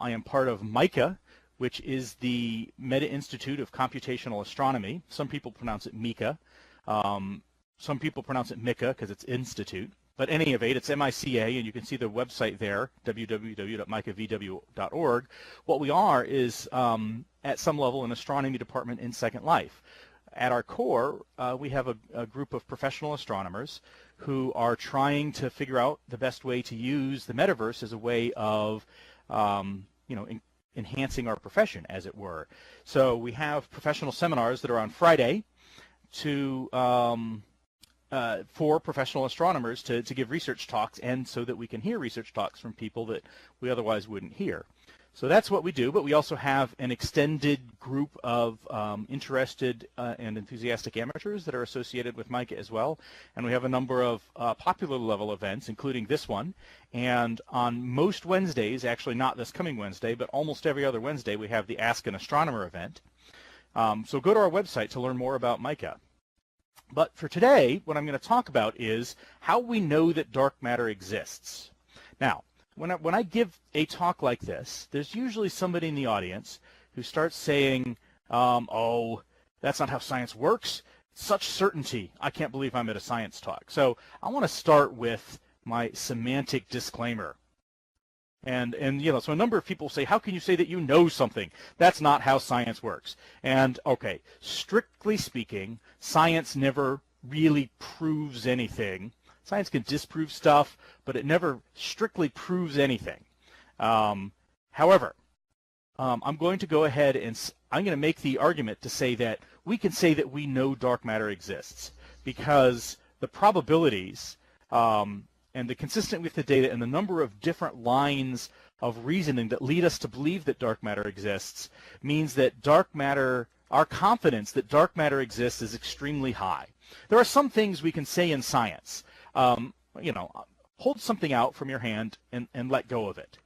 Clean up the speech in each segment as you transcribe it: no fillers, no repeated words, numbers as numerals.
I am part of MICA, which is the Meta Institute of Computational Astronomy. Some people pronounce it MICA. Some people pronounce it MICA because it's institute. But at any rate, it's MICA, and you can see the website there, www.micavw.org. What we are is, at some level, an astronomy department in Second Life. At our core, we have a group of professional astronomers who are trying to figure out the best way to use the metaverse as a way of, enhancing our profession, as it were. So we have professional seminars that are on Friday for professional astronomers to give research talks, and so that we can hear research talks from people that we otherwise wouldn't hear. So that's what we do, but we also have an extended group of interested and enthusiastic amateurs that are associated with MICA as well, and we have a number of popular level events, including this one. And on most Wednesdays, actually not this coming Wednesday, but almost every other Wednesday, we have the Ask an Astronomer event. So go to our website to learn more about MICA. But for today, what I'm going to talk about is how we know that dark matter exists. Now, when I give a talk like this, there's usually somebody in the audience who starts saying, oh, that's not how science works. Such certainty. I can't believe I'm at a science talk. So I want to start with my semantic disclaimer. And so a number of people say, how can you say that you know something? That's not how science works. And okay, strictly speaking, science never really proves anything. Science can disprove stuff, but it never strictly proves anything. However, I'm going to go ahead and I'm going to make the argument to say that we can say that we know dark matter exists, because the probabilities and the consistent with the data and the number of different lines of reasoning that lead us to believe that dark matter exists means that dark matter, our confidence that dark matter exists is extremely high. There are some things we can say in science. Hold something out from your hand and let go of it.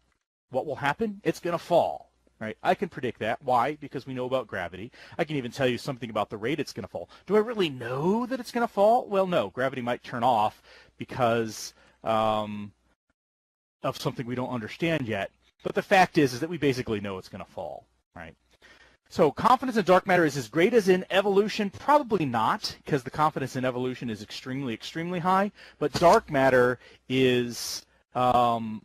What will happen? It's going to fall, right? I can predict that. Why? Because we know about gravity. I can even tell you something about the rate it's going to fall. Do I really know that it's going to fall? Well, no. Gravity might turn off because of something we don't understand yet. But the fact is that we basically know it's going to fall, right? So confidence in dark matter is as great as in evolution? Probably not, because the confidence in evolution is extremely, extremely high. But dark matter is, I'd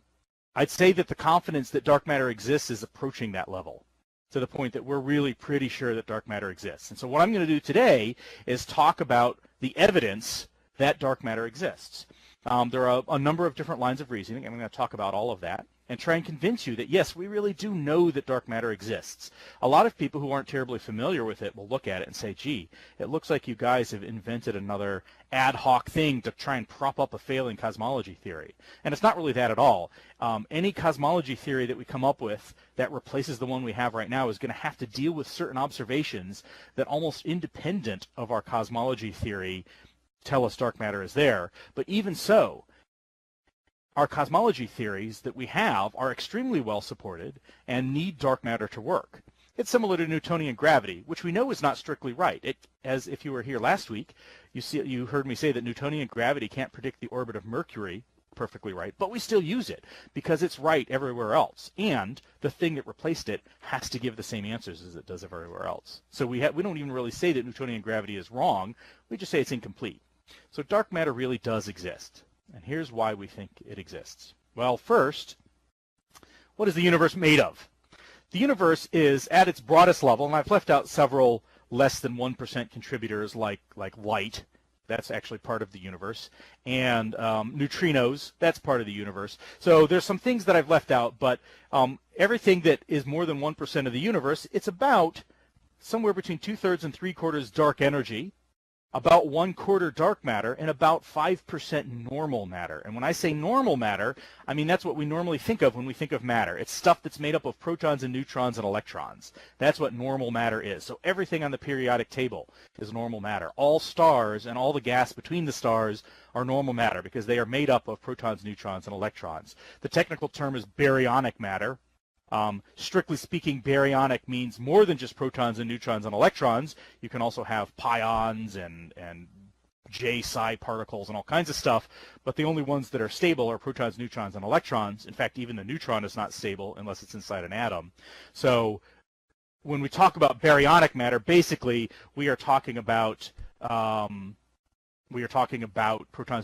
say that the confidence that dark matter exists is approaching that level, to the point that we're really pretty sure that dark matter exists. And so what I'm going to do today is talk about the evidence that dark matter exists. There are a number of different lines of reasoning. I'm going to talk about all of that and try and convince you that, yes, we really do know that dark matter exists. A lot of people who aren't terribly familiar with it will look at it and say, gee, it looks like you guys have invented another ad hoc thing to try and prop up a failing cosmology theory. And it's not really that at all. Any cosmology theory that we come up with that replaces the one we have right now is going to have to deal with certain observations that, almost independent of our cosmology theory, tell us dark matter is there. But even so, our cosmology theories that we have are extremely well supported and need dark matter to work. It's similar to Newtonian gravity, which we know is not strictly right. As if you were here last week, you heard me say that Newtonian gravity can't predict the orbit of Mercury perfectly right, but we still use it because it's right everywhere else, and the thing that replaced it has to give the same answers as it does everywhere else. So we don't even really say that Newtonian gravity is wrong. We just say it's incomplete. So dark matter really does exist. And here's why we think it exists. Well, first, what is the universe made of? The universe is, at its broadest level, and I've left out several less than 1% contributors like light. That's actually part of the universe. And neutrinos, that's part of the universe. So there's some things that I've left out, but everything that is more than 1% of the universe, it's about somewhere between 2/3 and 3/4 dark energy, about 1/4 dark matter, and about 5% normal matter. And when I say normal matter, I mean that's what we normally think of when we think of matter. It's stuff that's made up of protons and neutrons and electrons. That's what normal matter is. So everything on the periodic table is normal matter. All stars and all the gas between the stars are normal matter because they are made up of protons, neutrons, and electrons. The technical term is baryonic matter. Strictly speaking, baryonic means more than just protons and neutrons and electrons. You can also have pions and J psi particles and all kinds of stuff, but the only ones that are stable are protons, neutrons, and electrons. In fact, even the neutron is not stable unless it's inside an atom. So when we talk about baryonic matter, basically we are talking about protons,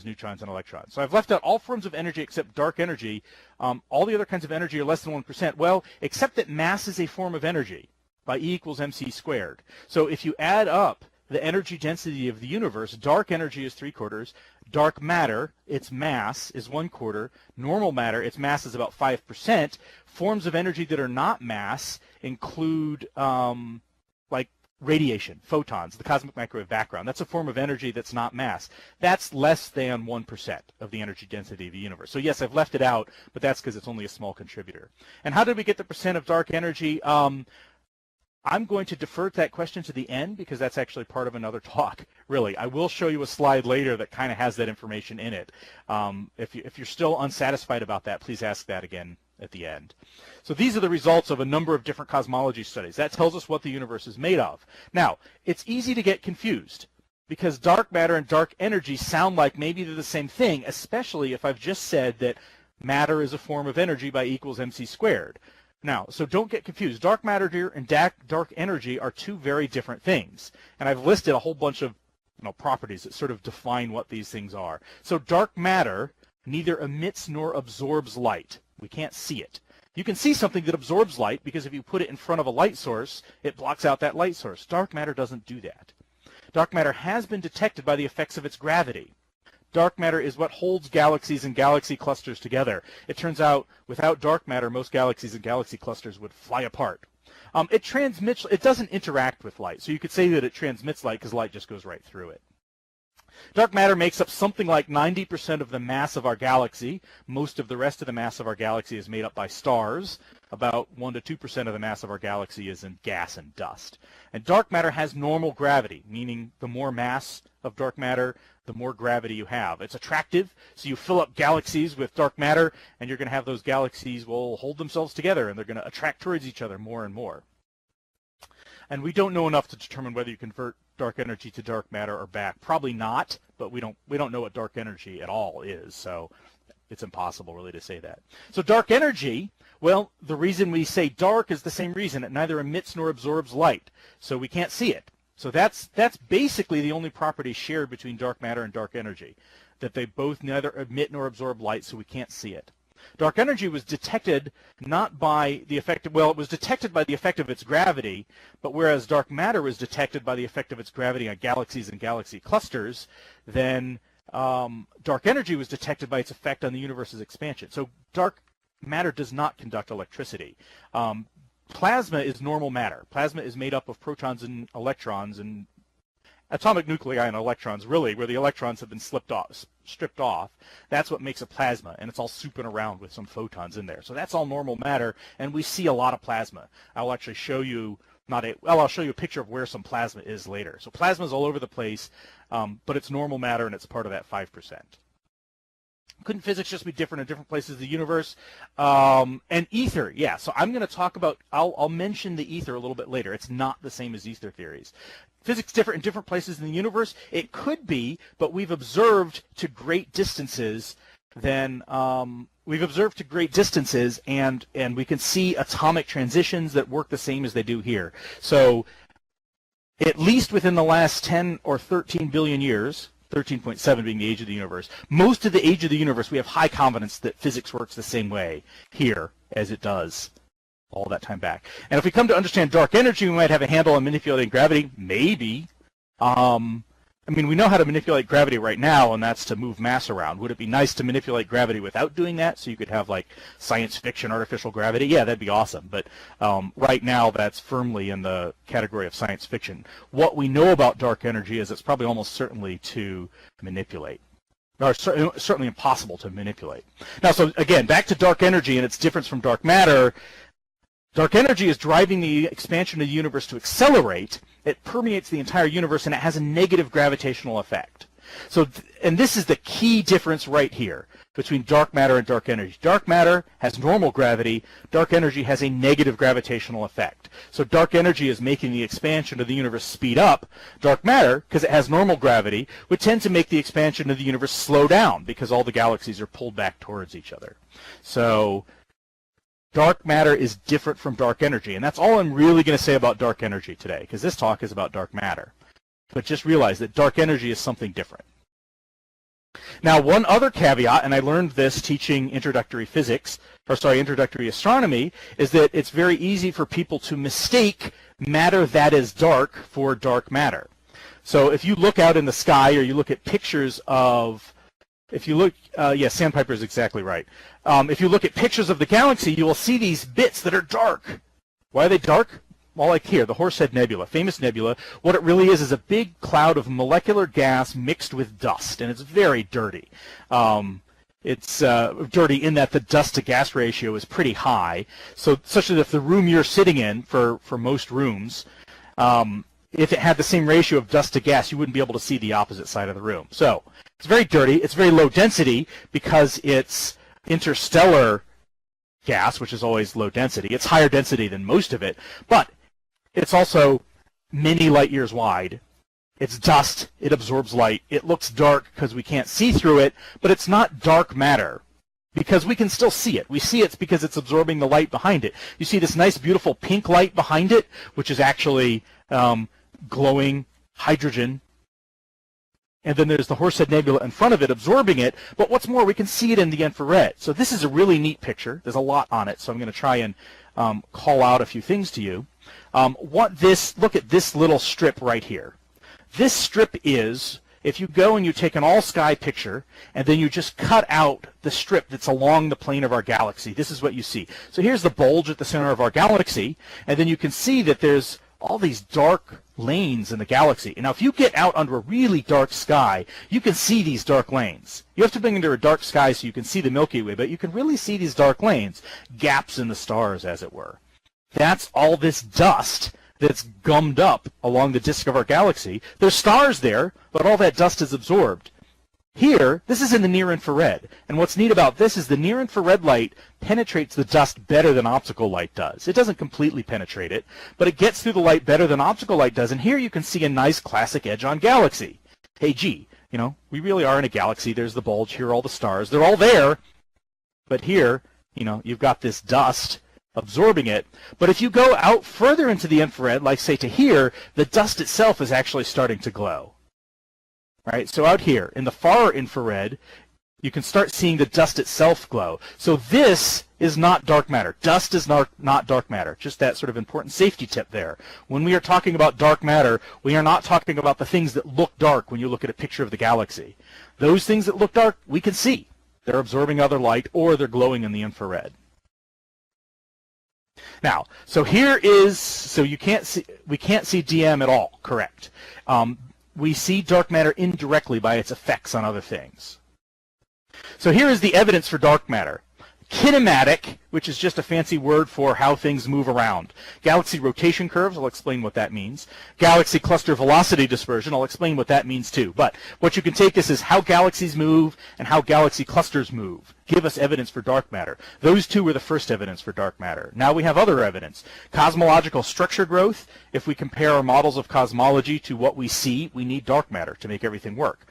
neutrons, and electrons. So I've left out all forms of energy except dark energy. All the other kinds of energy are less than 1%. Well, except that mass is a form of energy by E equals mc squared. So if you add up the energy density of the universe, dark energy is 3/4, dark matter, its mass is 1/4, normal matter, its mass is about 5%. Forms of energy that are not mass include like radiation, photons, the cosmic microwave background. That's a form of energy that's not mass. That's less than 1% of the energy density of the universe. So yes, I've left it out, but that's because it's only a small contributor. And how did we get the percent of dark energy? I'm going to defer that question to the end because that's actually part of another talk, really. I will show you a slide later that kind of has that information in it. If you're still unsatisfied about that, please ask that again at the end. So these are the results of a number of different cosmology studies. That tells us what the universe is made of. Now, it's easy to get confused because dark matter and dark energy sound like maybe they're the same thing, especially if I've just said that matter is a form of energy by E equals mc squared. Now, so don't get confused. Dark matter and dark energy are two very different things. And I've listed a whole bunch of properties that sort of define what these things are. So dark matter neither emits nor absorbs light. We can't see it. You can see something that absorbs light because if you put it in front of a light source, it blocks out that light source. Dark matter doesn't do that. Dark matter has been detected by the effects of its gravity. Dark matter is what holds galaxies and galaxy clusters together. It turns out without dark matter, most galaxies and galaxy clusters would fly apart. It doesn't interact with light, so you could say that it transmits light because light just goes right through it. Dark matter makes up something like 90% of the mass of our galaxy. Most of the rest of the mass of our galaxy is made up by stars. About 1 to 2% of the mass of our galaxy is in gas and dust. And dark matter has normal gravity, meaning the more mass of dark matter, the more gravity you have. It's attractive, so you fill up galaxies with dark matter, and you're going to have those galaxies will hold themselves together, and they're going to attract towards each other more and more. And we don't know enough to determine whether you convert dark energy to dark matter or back. Probably not, but we don't know what dark energy at all is, so it's impossible really to say that. So dark energy, well, the reason we say dark is the same reason. It neither emits nor absorbs light, so we can't see it. So that's basically the only property shared between dark matter and dark energy, that they both neither emit nor absorb light, so we can't see it. Dark energy was detected not by the effect of, well, it was detected by the effect of its gravity, but whereas dark matter was detected by the effect of its gravity on galaxies and galaxy clusters, then dark energy was detected by its effect on the universe's expansion. So dark matter does not conduct electricity. Plasma is normal matter. Plasma is made up of protons and electrons and atomic nuclei and electrons, really, where the electrons have been stripped off. That's what makes a plasma, and it's all souping around with some photons in there. So that's all normal matter, and we see a lot of plasma. I'll actually show you, I'll show you a picture of where some plasma is later. So plasma is all over the place, but it's normal matter, and it's part of that 5%. Couldn't physics just be different in different places of the universe? And ether, yeah. So I'm going to talk about, I'll mention the ether a little bit later. It's not the same as ether theories. Physics different in different places in the universe? It could be, but we've observed to great distances and we can see atomic transitions that work the same as they do here. So at least within the last 10 or 13 billion years, 13.7 being the age of the universe, most of the age of the universe, we have high confidence that physics works the same way here as it does all that time back. And if we come to understand dark energy, we might have a handle on manipulating gravity. Maybe. I mean, we know how to manipulate gravity right now, and that's to move mass around. Would it be nice to manipulate gravity without doing that, so you could have, like, science fiction artificial gravity? Yeah, that'd be awesome. But right now, that's firmly in the category of science fiction. What we know about dark energy is it's probably almost certainly to manipulate, or certainly impossible to manipulate. Now, so again, back to dark energy and its difference from dark matter. Dark energy is driving the expansion of the universe to accelerate. It permeates the entire universe, and it has a negative gravitational effect. So, and this is the key difference right here. between dark matter and dark energy. Dark matter has normal gravity. Dark energy has a negative gravitational effect. So dark energy is making the expansion of the universe speed up. Dark matter, because it has normal gravity, would tend to make the expansion of the universe slow down because all the galaxies are pulled back towards each other. So dark matter is different from dark energy. And that's all I'm really going to say about dark energy today, because this talk is about dark matter. But just realize that dark energy is something different. Now, one other caveat, and I learned this teaching introductory astronomy, is that it's very easy for people to mistake matter that is dark for dark matter. So if you look out in the sky, or you look at pictures of, Sandpiper is exactly right. If you look at pictures of the galaxy, you will see these bits that are dark. Why are they dark? Well, like here, the Horsehead Nebula, famous nebula. What it really is a big cloud of molecular gas mixed with dust, and it's very dirty. It's dirty in that the dust-to-gas ratio is pretty high, so such that if the room you're sitting in, for most rooms, if it had the same ratio of dust to gas, you wouldn't be able to see the opposite side of the room. So it's very dirty. It's very low density because it's interstellar gas, which is always low density. It's higher density than most of it, but it's also many light years wide. It's dust. It absorbs light. It looks dark because we can't see through it, but it's not dark matter because we can still see it. We see it because it's absorbing the light behind it. You see this nice, beautiful pink light behind it, which is actually glowing hydrogen. And then there's the Horsehead Nebula in front of it absorbing it. But what's more, we can see it in the infrared. So this is a really neat picture. There's a lot on it, so I'm going to try and call out a few things to you. Look at this little strip right here. This strip is, if you go and you take an all-sky picture, and then you just cut out the strip that's along the plane of our galaxy, this is what you see. So here's the bulge at the center of our galaxy, and then you can see that there's all these dark lanes in the galaxy. And now if you get out under a really dark sky, you can see these dark lanes. You have to bring under a dark sky so you can see the Milky Way, but you can really see these dark lanes, gaps in the stars, as it were. That's all this dust that's gummed up along the disk of our galaxy. There's stars there, but all that dust is absorbed. Here, this is in the near-infrared, and what's neat about this is the near-infrared light penetrates the dust better than optical light does. It doesn't completely penetrate it, but it gets through the light better than optical light does, and here you can see a nice classic edge-on galaxy. Hey, gee, we really are in a galaxy. There's the bulge. Here are all the stars. They're all there, but here, you've got this dust absorbing it. But if you go out further into the infrared, like say to here, the dust itself is actually starting to glow. Right? So out here in the far infrared, you can start seeing the dust itself glow. So this is not dark matter. Dust is not dark matter. Just that sort of important safety tip there. When we are talking about dark matter, we are not talking about the things that look dark when you look at a picture of the galaxy. Those things that look dark, we can see. They're absorbing other light or they're glowing in the infrared. Now, so we can't see DM at all, correct. We see dark matter indirectly by its effects on other things. So here is the evidence for dark matter. Kinematic, which is just a fancy word for how things move around. Galaxy rotation curves, I'll explain what that means. Galaxy cluster velocity dispersion, I'll explain what that means too. But what you can take this is how galaxies move and how galaxy clusters move. Give us evidence for dark matter. Those two were the first evidence for dark matter. Now we have other evidence. Cosmological structure growth. If we compare our models of cosmology to what we see, we need dark matter to make everything work.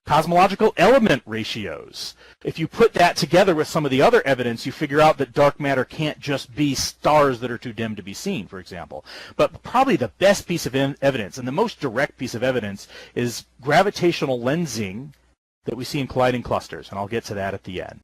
Cosmological element ratios. If you put that together with some of the other evidence, you figure out that dark matter can't just be stars that are too dim to be seen, for example. But probably the best piece of evidence, and the most direct piece of evidence, is gravitational lensing that we see in colliding clusters, and I'll get to that at the end.